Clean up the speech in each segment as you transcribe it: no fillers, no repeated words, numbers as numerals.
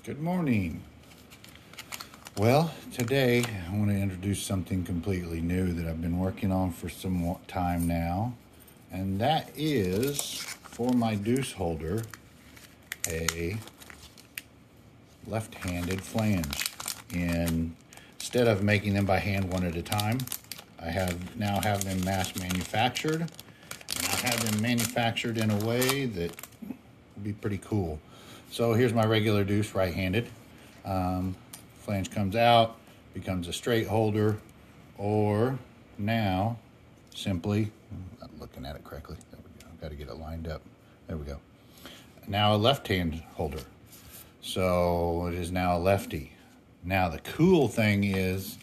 Good morning. Well, today I want to introduce something completely new that I've been working on for some time now, and that is for my Deuce holder, a left-handed flange. Instead of making them by hand one at a time, I now have them mass manufactured, and I have them manufactured in a way that will be pretty cool. So here's my regular Deuce right-handed. Flange comes out, becomes a straight holder, or now simply, I'm not looking at it correctly. There we go. I've got to get it lined up. There we go. Now a left-hand holder. So it is now a lefty. Now the cool thing is,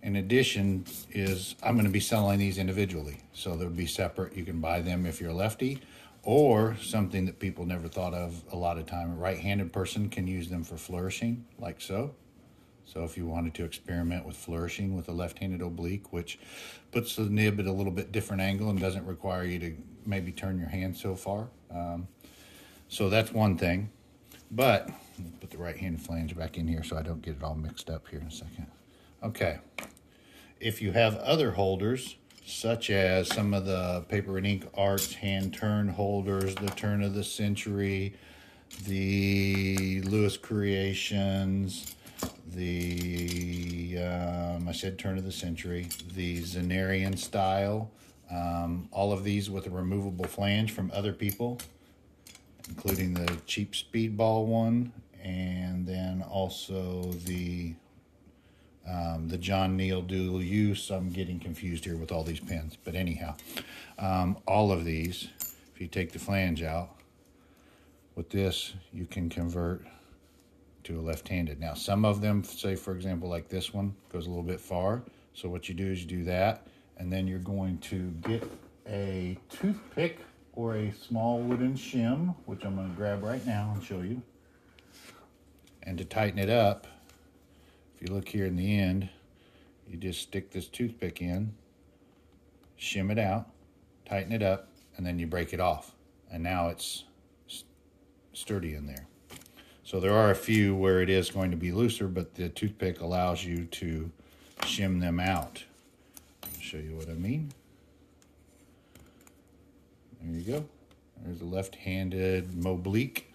in addition, is I'm going to be selling these individually. So they'll be separate. You can buy them if you're a lefty, or something that people never thought of a lot of time. A right-handed person can use them for flourishing, like so. So if you wanted to experiment with flourishing with a left-handed oblique, which puts the nib at a little bit different angle and doesn't require you to maybe turn your hand so far. So that's one thing. But I'll put the right-handed flange back in here so I don't get it all mixed up here in a second. Okay. If you have other holders, such as some of the Paper and Ink Arts hand turn holders, the turn of the century, the Lewis Creations, the, I said turn of the century, the Zenarian style, all of these with a removable flange from other people, including the cheap speedball one, and then also the John Neal dual use. I'm getting confused here with all these pins, but anyhow, all of these, if you take the flange out, with this you can convert to a left-handed. Now some of them, say for example like this one, goes a little bit far, so what you do is you do that, and then you're going to get a toothpick or a small wooden shim, which I'm going to grab right now and show you. And to tighten it up, if you look here in the end, you just stick this toothpick in, shim it out, tighten it up, and then you break it off. And now it's sturdy in there. So there are a few where it is going to be looser, but the toothpick allows you to shim them out. I'll show you what I mean. There you go. There's a left-handed oblique.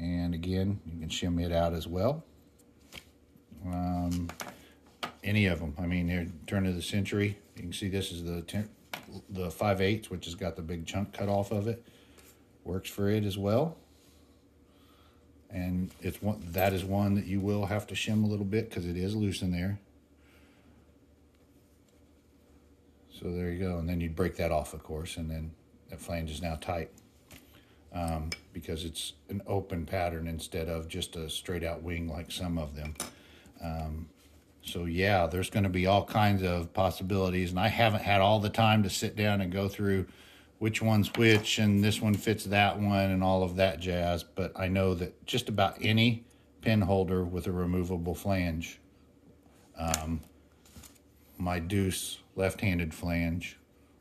And again, you can shim it out as well. Any of them. I mean, they're turn of the century. You can see this is the 5/8, which has got the big chunk cut off of it. Works for it as well. And that is one that you will have to shim a little bit because it is loose in there. So there you go. And then you'd break that off, of course, and then that flange is now tight because it's an open pattern instead of just a straight out wing like some of them. So yeah, there's going to be all kinds of possibilities, and I haven't had all the time to sit down and go through which one's which, and this one fits that one, and all of that jazz, but I know that just about any pen holder with a removable flange, my Deuce left-handed flange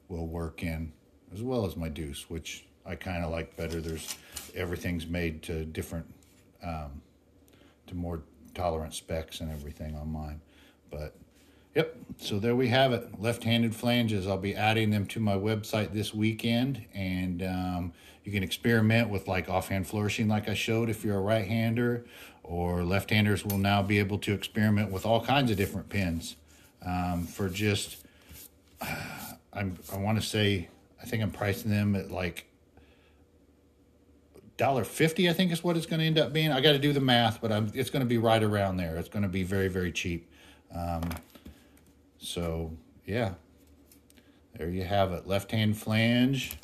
will work in, as well as my Deuce, which I kind of like better. Everything's made to different, to more tolerant specs and everything on mine. But yep, so there we have it. Left-handed flanges. I'll be adding them to my website this weekend, and you can experiment with like offhand flourishing like I showed if you're a right-hander, or left-handers will now be able to experiment with all kinds of different pens for just, I want to say, I think I'm pricing them at like $1.50, I think is what it's going to end up being. I got to do the math, but it's going to be right around there. It's going to be very, very cheap. So yeah, there you have it. Left-hand flange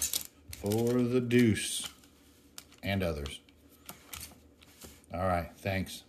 for the Deuce and others. All right, thanks.